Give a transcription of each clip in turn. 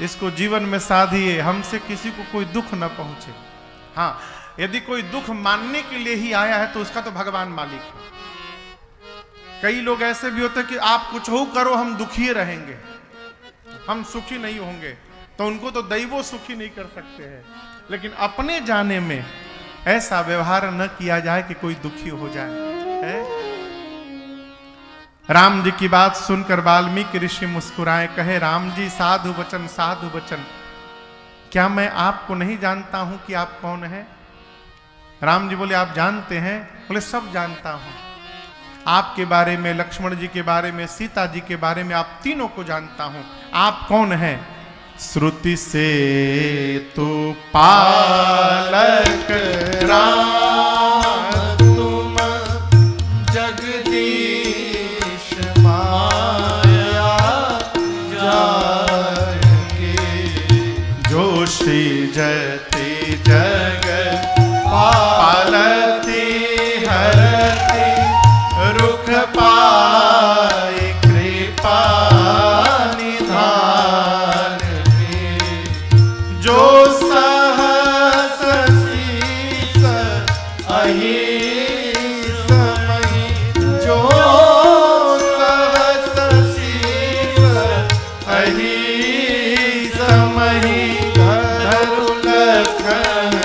इसको जीवन में साधिए, हमसे किसी को कोई दुख न पहुंचे। हाँ, यदि कोई दुख मानने के लिए ही आया है तो उसका तो भगवान मालिक है। कई लोग ऐसे भी होते हैं कि आप कुछ हो करो हम दुखी रहेंगे, हम सुखी नहीं होंगे, तो उनको तो दैवो सुखी नहीं कर सकते हैं। लेकिन अपने जाने में ऐसा व्यवहार न किया जाए कि कोई दुखी हो जाए है? राम जी की बात सुनकर वाल्मीकि ऋषि मुस्कुराए, कहे राम जी साधु वचन साधु वचन, क्या मैं आपको नहीं जानता हूं कि आप कौन हैं? राम जी बोले आप जानते हैं? बोले सब जानता हूं, आपके बारे में, लक्ष्मण जी के बारे में, सीता जी के बारे में, आप तीनों को जानता हूं। आप कौन हैं? श्रुति से तो पालक राम तुम जगदीश माया जाके, जो श्री जति जग पालती हरती रुख पाए कृपा निधान में, जो सहस शीस अहिस मही, जो सहस शीस अहिस मही, धरु लखन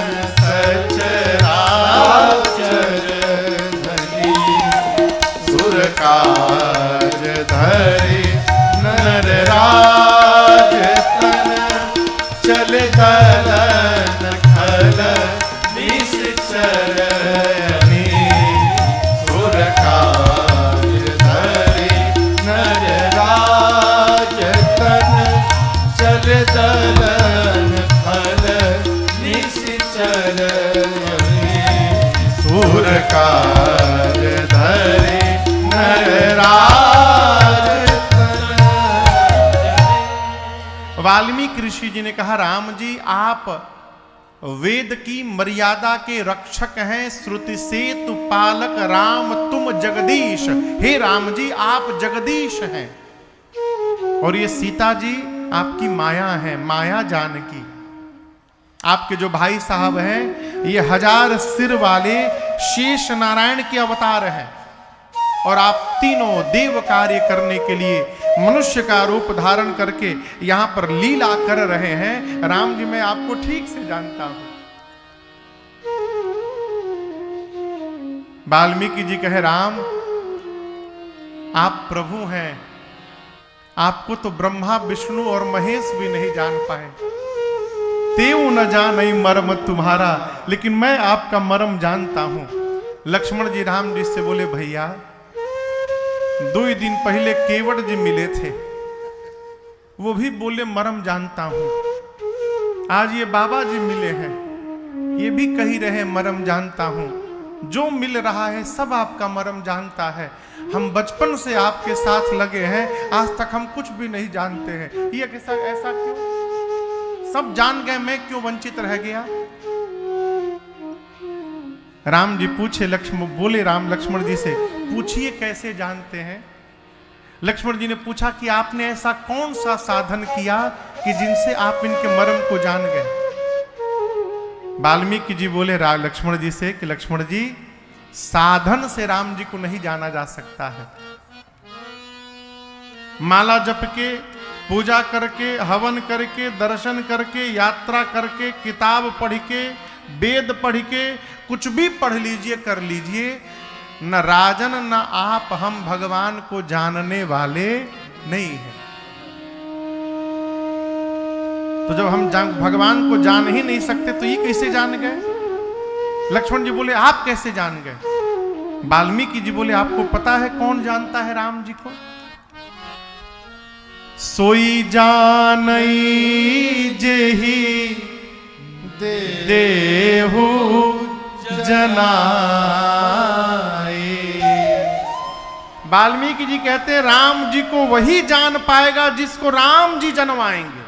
सचराचर धनी, सुर काज धरि नर राज तन, चल दलन खल निश्चरणी, सुर काज धरि नर राज तन, चल दलन खल निश्चरणी, सुर काज धरि नर राज तन। वाल्मीकि ऋषि जी ने कहा राम जी आप वेद की मर्यादा के रक्षक हैं, श्रुति सेतु पालक राम तुम जगदीश, हे राम जी आप जगदीश हैं, और ये सीता जी आपकी माया है, माया जानकी। आपके जो भाई साहब हैं ये 1000 सिर वाले शेष नारायण के अवतार हैं, और आप तीनों देव कार्य करने के लिए मनुष्य का रूप धारण करके यहां पर लीला कर रहे हैं। राम जी मैं आपको ठीक से जानता हूं। वाल्मीकि जी कहे राम आप प्रभु हैं, आपको तो ब्रह्मा विष्णु और महेश भी नहीं जान पाए, तेऊ न जाने मर्म तुम्हारा, लेकिन मैं आपका मर्म जानता हूं। लक्ष्मण जी राम जी से बोले भैया 2 दिन पहले केवट जी मिले थे, वो भी बोले मर्म जानता हूं। आज ये बाबा जी मिले हैं, ये भी कही रहे मर्म जानता हूं। जो मिल रहा है सब आपका मर्म जानता है। हम बचपन से आपके साथ लगे हैं, आज तक हम कुछ भी नहीं जानते हैं। ये ऐसा क्यों? सब जान गए, मैं क्यों वंचित रह गया? राम जी पूछे, बोले राम लक्ष्मण जी से पूछिए कैसे जानते हैं? लक्ष्मण जी ने पूछा कि आपने ऐसा कौन सा साधन किया कि जिनसे आप इनके मर्म को जान गए? वाल्मीकि जी बोले लक्ष्मण जी से कि लक्ष्मण जी साधन से राम जी को नहीं जाना जा सकता है। माला जप के, पूजा करके, हवन करके, दर्शन करके, यात्रा करके, किताब पढ़ के, वेद पढ़ के, कुछ भी पढ़ लीजिए, कर लीजिए, न राजन न आप हम भगवान को जानने वाले नहीं हैं। तो जब हम भगवान को जान ही नहीं सकते तो ये कैसे जान गए? लक्ष्मण जी बोले आप कैसे जान गए? वाल्मीकि जी बोले आपको पता है कौन जानता है राम जी को? सोई जानई जेहि देहु जनाए। वाल्मीकि जी कहते हैं राम जी को वही जान पाएगा जिसको राम जी जनवाएंगे।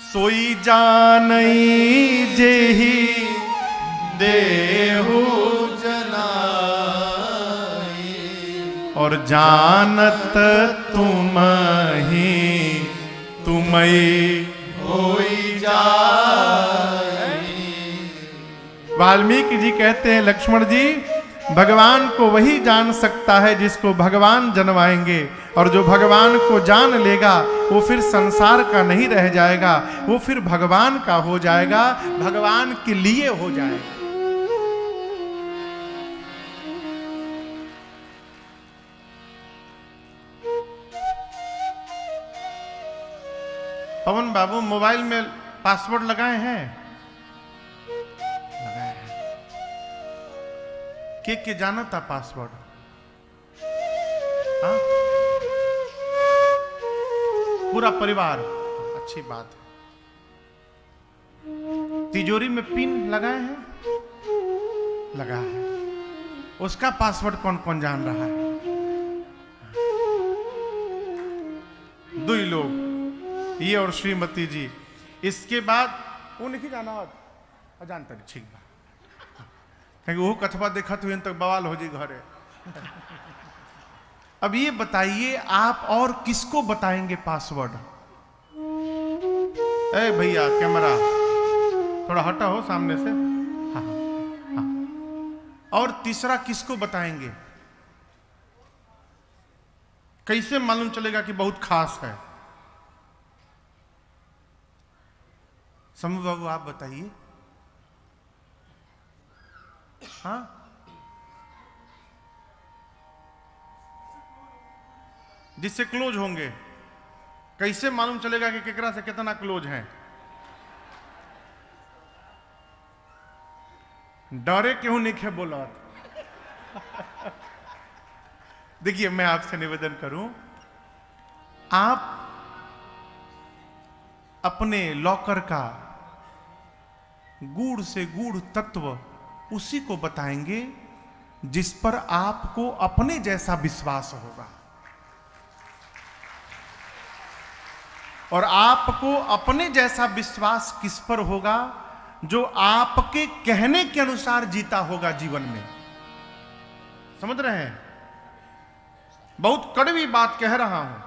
सोई जानई जेहि देहु जनाए, और जानत तुम ही तुमई होई जाए। वाल्मीकि जी कहते हैं लक्ष्मण जी, भगवान को वही जान सकता है जिसको भगवान जनवाएंगे, और जो भगवान को जान लेगा वो फिर संसार का नहीं रह जाएगा, वो फिर भगवान का हो जाएगा, भगवान के लिए हो जाएगा। पवन बाबू मोबाइल में पासवर्ड लगाए हैं? लगाए हैं। के जाना था पासवर्ड? हाँ? पूरा परिवार? अच्छी बात है। तिजोरी में पिन लगाए हैं? लगा है। उसका पासवर्ड कौन कौन जान रहा है? दो ही लोग, ये और श्रीमती जी। इसके बाद वो नहीं जाना जानता नहीं, ठीक बात, वो कथवा देखा तो तक बवाल हो जी घरे। अब ये बताइए आप और किसको बताएंगे पासवर्ड? ए भैया कैमरा थोड़ा हटा हो सामने से। हाँ, हाँ। और तीसरा किसको बताएंगे? कैसे मालूम चलेगा कि बहुत खास है? समू बाबू आप बताइए। हाँ, जिससे क्लोज होंगे। कैसे मालूम चलेगा कि केकरा से कितना क्लोज हैं? डरे क्यों नहीं खे बोला? देखिए मैं आपसे निवेदन करूं, आप अपने लॉकर का गूढ़ से गूढ़ तत्व उसी को बताएंगे जिस पर आपको अपने जैसा विश्वास होगा, और आपको अपने जैसा विश्वास किस पर होगा? जो आपके कहने के अनुसार जीता होगा जीवन में। समझ रहे हैं? बहुत कड़वी बात कह रहा हूं।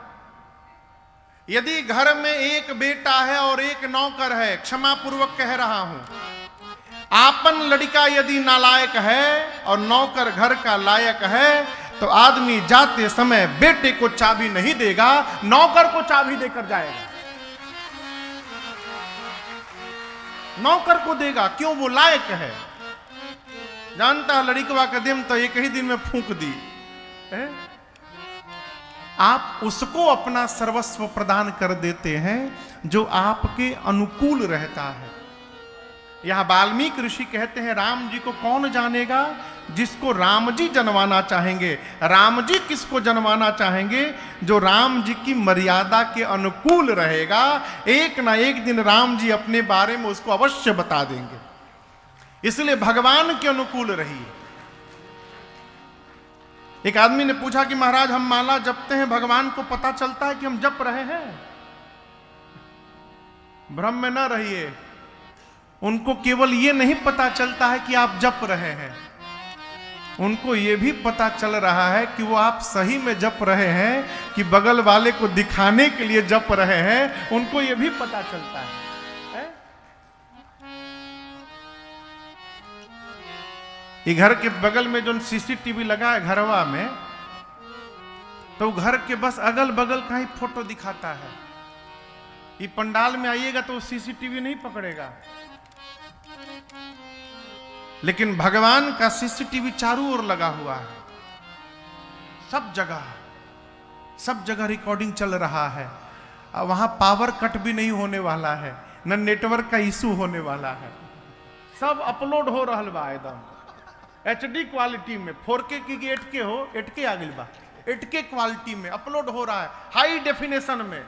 यदि घर में एक बेटा है और एक नौकर है, क्षमा पूर्वक कह रहा हूं, आपन लड़का यदि नालायक है और नौकर घर का लायक है, तो आदमी जाते समय बेटे को चाबी नहीं देगा, नौकर को चाबी देकर जाएगा। नौकर को देगा, क्यों? वो लायक है। जानता है लड़कवा का दिन तो एक ही दिन में फूंक दी है? आप उसको अपना सर्वस्व प्रदान कर देते हैं जो आपके अनुकूल रहता है। यह वाल्मीकि ऋषि कहते हैं, राम जी को कौन जानेगा? जिसको राम जी जनवाना चाहेंगे। राम जी किसको जनवाना चाहेंगे? जो राम जी की मर्यादा के अनुकूल रहेगा। एक ना एक दिन राम जी अपने बारे में उसको अवश्य बता देंगे। इसलिए भगवान के अनुकूल रहिए। एक आदमी ने पूछा कि महाराज हम माला जपते हैं, भगवान को पता चलता है कि हम जप रहे हैं? भ्रम में न रहिए। उनको केवल ये नहीं पता चलता है कि आप जप रहे हैं, उनको ये भी पता चल रहा है कि वो आप सही में जप रहे हैं कि बगल वाले को दिखाने के लिए जप रहे हैं। उनको ये भी पता चलता है? ये घर के बगल में जो सीसीटीवी लगा है घरवा में, तो घर के बस अगल बगल का ही फोटो दिखाता है। ये पंडाल में आइएगा तो सीसीटीवी नहीं पकड़ेगा, लेकिन भगवान का सीसीटीवी चारों ओर लगा हुआ है। सब जगह रिकॉर्डिंग चल रहा है। वहां पावर कट भी नहीं होने वाला है, न नेटवर्क का इशू होने वाला है। सब अपलोड हो रहा बा एकदम HD क्वालिटी में। 4K की 8K हो, 8K आ गई बा, 8K क्वालिटी में अपलोड हो रहा है, हाई डेफिनेशन में।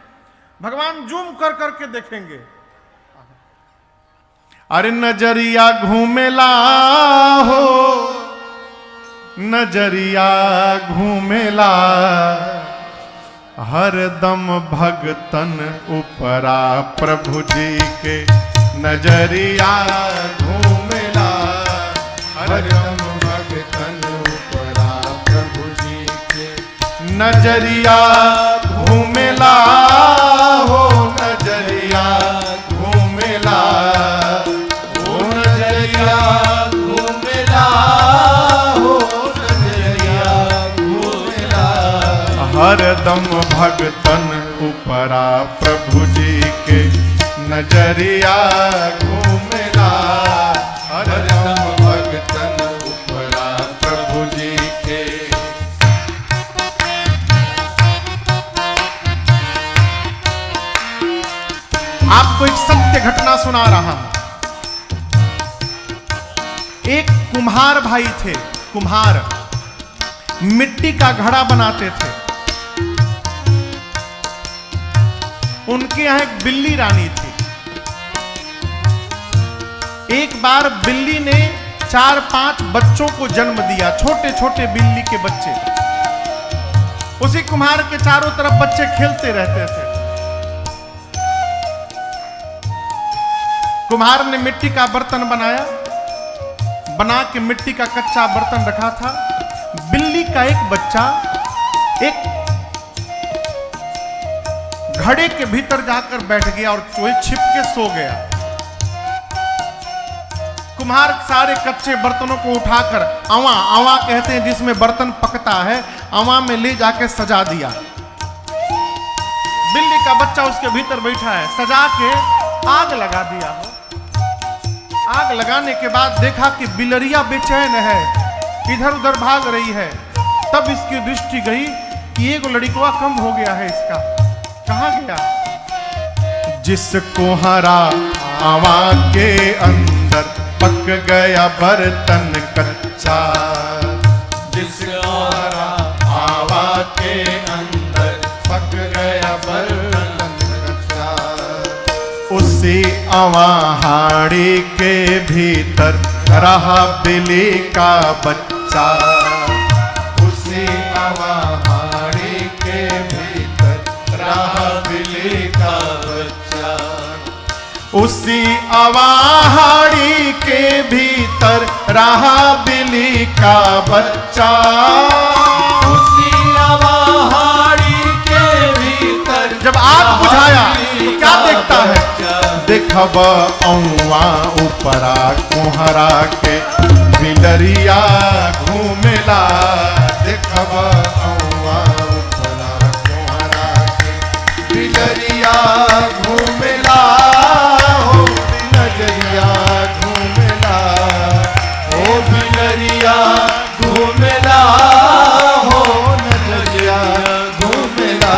भगवान जूम कर करके देखेंगे। अरे नजरिया घूमेला हो, नजरिया घूमेला, हरदम भगतन उपरा प्रभु जी के नजरिया घूमेला, हरदम भगतन उपरा प्रभु जी के नजरिया घूमेला हो, हरदम भगतन उपरा प्रभु जी के नजरिया घूमेला, हरदम भगतन उपरा प्रभु जी के। आपको एक सत्य घटना सुना रहा हूं। एक कुम्हार भाई थे, कुम्हार मिट्टी का घड़ा बनाते थे। उनके यहां एक बिल्ली रानी थी। एक बार बिल्ली ने 4-5 बच्चों को जन्म दिया, छोटे छोटे बिल्ली के बच्चे। उसी कुम्हार के चारों तरफ बच्चे खेलते रहते थे। कुम्हार ने मिट्टी का बर्तन बनाया, बना के मिट्टी का कच्चा बर्तन रखा था। बिल्ली का एक बच्चा एक घड़े के भीतर जाकर बैठ गया और वही छिप के सो गया। कुम्हार सारे कच्चे बर्तनों को उठाकर अवा, अवा कहते हैं जिसमें बर्तन पकता है, अवा में ले जाके सजा दिया। बिल्ली का बच्चा उसके भीतर बैठा है, सजा के आग लगा दिया। आग लगाने के बाद देखा कि बिलरिया बेचैन है, इधर उधर भाग रही है। तब इसकी दृष्टि गई कि एक लड़कवा कम हो गया है इसका, कहां गया? जिसको हरा आवा के अंदर पक गया बर्तन कच्चा, जिसको हरा आवा के अंदर पक गया बर्तन कच्चा, उसी अवाहाड़ी के भीतर रहा बिल्ली का बच्चा, उसी अवाहाड़ी के भीतर रहा बिल्ली का बच्चा, उसी अवाहाड़ी के भीतर रहा बिल्ली का बच्चा, उसी अवाहाड़ी के भीतर। जब आग बुझाया तो क्या देखता है? देखब औवा उपरा कुहरा के बिलरिया घूमेला, देखब औवा उपरा कुहरा के बिलरिया घूमेला, हो बिलरिया घूमेला, ओ बिलरिया घूमेला, हो नजरिया घूमेला,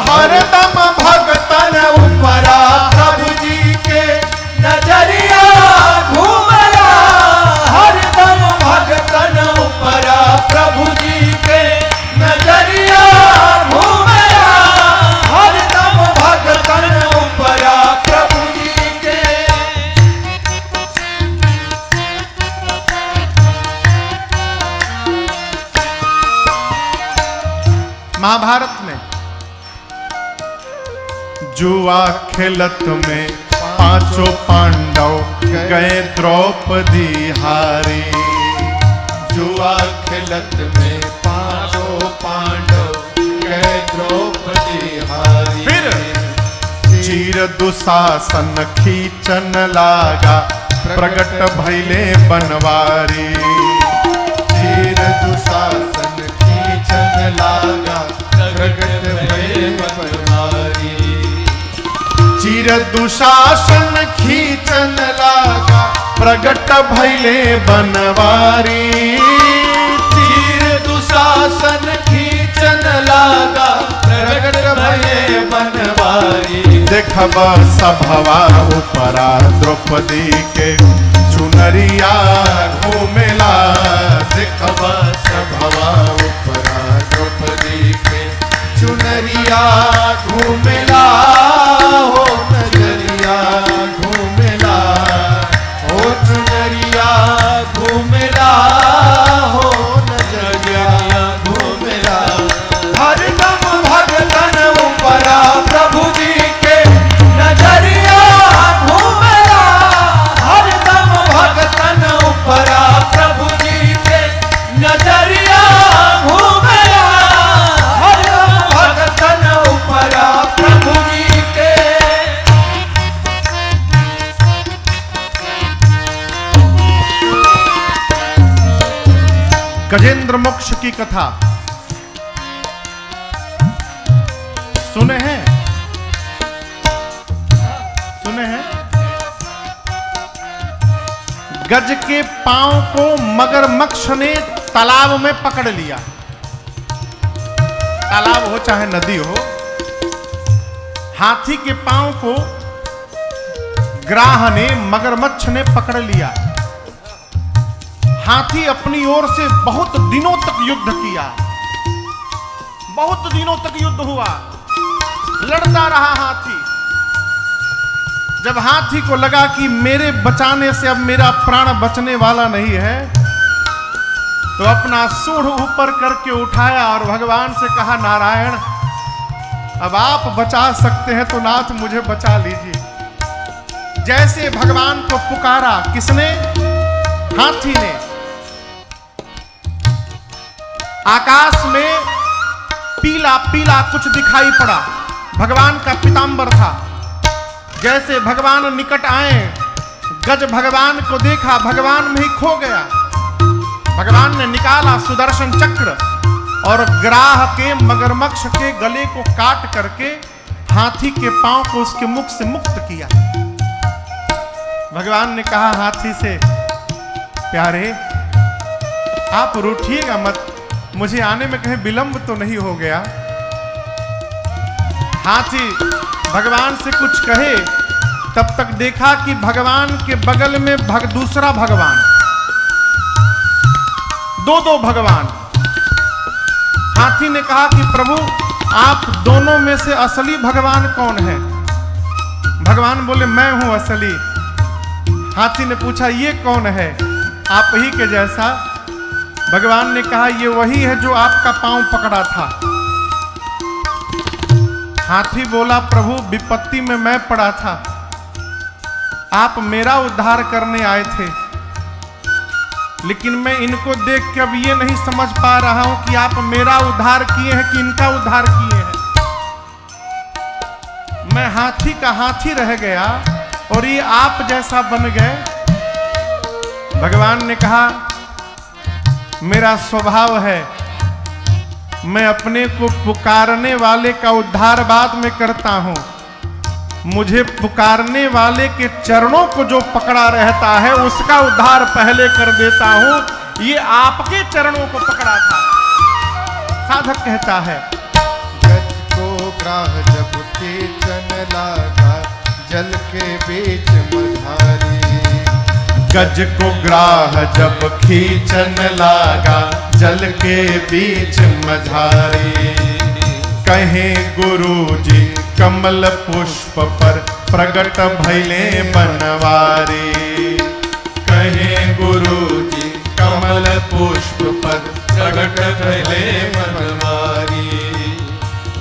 हरदम भगतन उपरा प्रभु जी के नजरिया घूमेला, हरदम भगतन उपरा प्रभु जी के नजरिया घूमेला, हरदम भगतन उपरा प्रभु जी के। महाभारत में जुआ खेलत में पांचों पांडव गए द्रौपदी हारी, जुआ खेलत में पांचों पांडव गए द्रौपदी हारी। फिर चीर दुशासन खींचन लागा प्रगट भैले बनवारी, चीर दुशासन खींचन लागा प्रगट भैले बनवारी, चीर दुशासन खींचन लागा प्रगट भैले बनवारी, चीर दुशासन खींचन लागा प्रगट भैले बनवारी। देखब सभवा उपरा द्रौपदी के चुनरिया घूमेला, देखब सभवा उपरा द्रौपदी के चुनरिया घूमेला, हो नजरिया घूमेला, हो चुनरिया घूमेला, हो नजरिया घूमेला, हरदम भगतन उपरा प्रभु जी के नजरिया घूमेला, हरदम भगतन उपरा प्रभु जी के नजरिया घूमेला, हरदम भगतन उपरा प्रभु जी के। गजेंद्र मोक्ष की कथा। सुने हैं? सुने हैं? गज के पांव को मगरमच्छ ने तालाब में पकड़ लिया। तालाब हो चाहे नदी हो, हाथी के पांव को ग्राह ने, मगरमच्छ ने पकड़ लिया। हाथी अपनी ओर से बहुत दिनों तक युद्ध किया, बहुत दिनों तक युद्ध हुआ, लड़ता रहा हाथी। जब हाथी को लगा कि मेरे बचाने से अब मेरा प्राण बचने वाला नहीं है, तो अपना सूंड ऊपर करके उठाया और भगवान से कहा, नारायण अब आप बचा सकते हैं तो नाथ मुझे बचा लीजिए। जैसे भगवान को पुकारा, किसने? हाथी ने। आकाश में पीला पीला कुछ दिखाई पड़ा, भगवान का पीतांबर था। जैसे भगवान निकट आए, गज भगवान को देखा, भगवान में ही खो गया। भगवान ने निकाला सुदर्शन चक्र और ग्राह के, मगरमच्छ के गले को काट करके हाथी के पांव को उसके मुख से मुक्त किया। भगवान ने कहा हाथी से, प्यारे आप रूठिएगा मत, मुझे आने में कहीं विलंब तो नहीं हो गया। हाथी भगवान से कुछ कहे, तब तक देखा कि भगवान के बगल में दूसरा भगवान, दो भगवान। हाथी ने कहा कि प्रभु आप दोनों में से असली भगवान कौन है? भगवान बोले मैं हूं असली। हाथी ने पूछा ये कौन है? आप ही के जैसा। भगवान ने कहा ये वही है जो आपका पांव पकड़ा था। हाथी बोला प्रभु विपत्ति में मैं पड़ा था, आप मेरा उद्धार करने आए थे, लेकिन मैं इनको देख के अब ये नहीं समझ पा रहा हूं कि आप मेरा उद्धार किए हैं कि इनका उद्धार किए हैं। मैं हाथी का हाथी रह गया और ये आप जैसा बन गए। भगवान ने कहा मेरा स्वभाव है, मैं अपने को पुकारने वाले का उद्धार बाद में करता हूं। मुझे पुकारने वाले के चरणों को जो पकड़ा रहता है उसका उद्धार पहले कर देता हूं। ये आपके चरणों को पकड़ा था। साधक कहता है, गज को ग्राह जब खींचन लागा, जल के बीच मझारी। गज को ग्राह जब खींचन लागा, जल के बीच मझारी। कहे गुरुजी कमल पुष्प पर प्रगट भइले बनवारी। कहे गुरुजी कमल पुष्प पर प्रगट भइले बनवारी।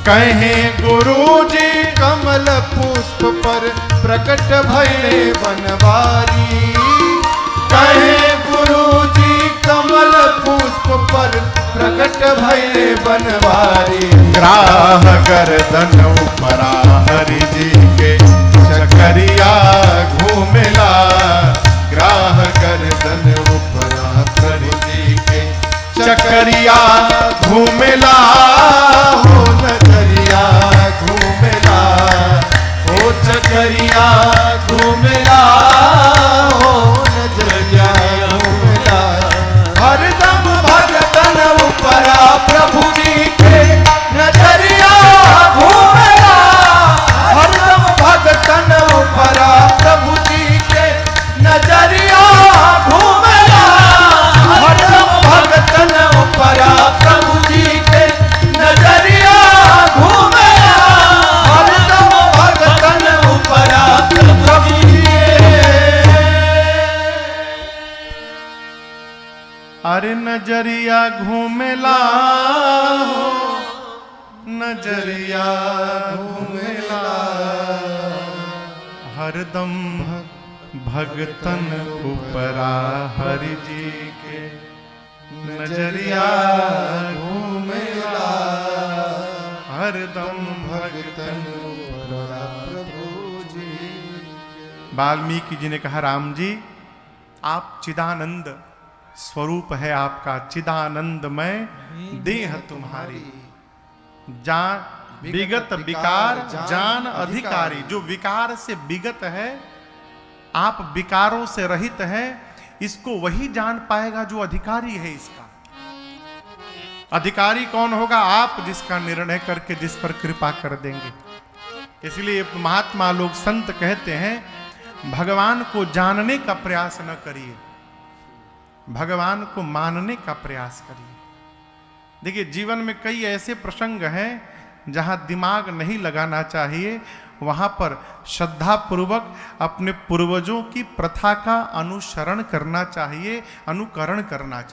कहे गुरुजी कमल पुष्प पर प्रकट भइले बनवारी। कहे गुरुजी कमल पुष्प पर प्रकट भइले बनवारी। ग्राह गर्दन उपरा हरि जी के चकरिया घूमेला। ग्राह गर्दन उपरा हरि जी के चकरिया घूमेला। हो नजरिया घूमेला, हो चकरिया घूमेला, हो नजरिया घूमेला। हरदम भगतन उपरा प्रभु जी के नजरिया घूमेला। हरदम भगतन उपरा प्रभु जी के नजरिया घूमेला। हरदम भगतन उपरा प्रभु जी के नजरिया घूमेला। हरदम भगतन उपरा प्रभु जी के। अरे नजरिया घूमेला हो, नजरिया घूमेला। हरदम भगतन उपरा हरि जी के नजरिया घूमेला। हरदम भगतन उपरा प्रभु जी। वाल्मीकि जी ने कहा राम जी आप चिदानंद स्वरूप है, आपका चिदानंदमय देह तुम्हारी। विगत विकार जान अधिकारी। जो विकार से विगत है, आप विकारों से रहित हैं, इसको वही जान पाएगा जो अधिकारी है इसका। अधिकारी कौन होगा? आप, जिसका निर्णय करके जिस पर कृपा कर देंगे। इसलिए महात्मा लोग, संत कहते हैं, भगवान को जानने का प्रयास न करिए, भगवान को मानने का प्रयास करिए। देखिए, जीवन में कई ऐसे प्रसंग हैं जहां दिमाग नहीं लगाना चाहिए, वहां पर श्रद्धा पूर्वक अपने पूर्वजों की प्रथा का अनुसरण करना चाहिए, अनुकरण करना चाहिए।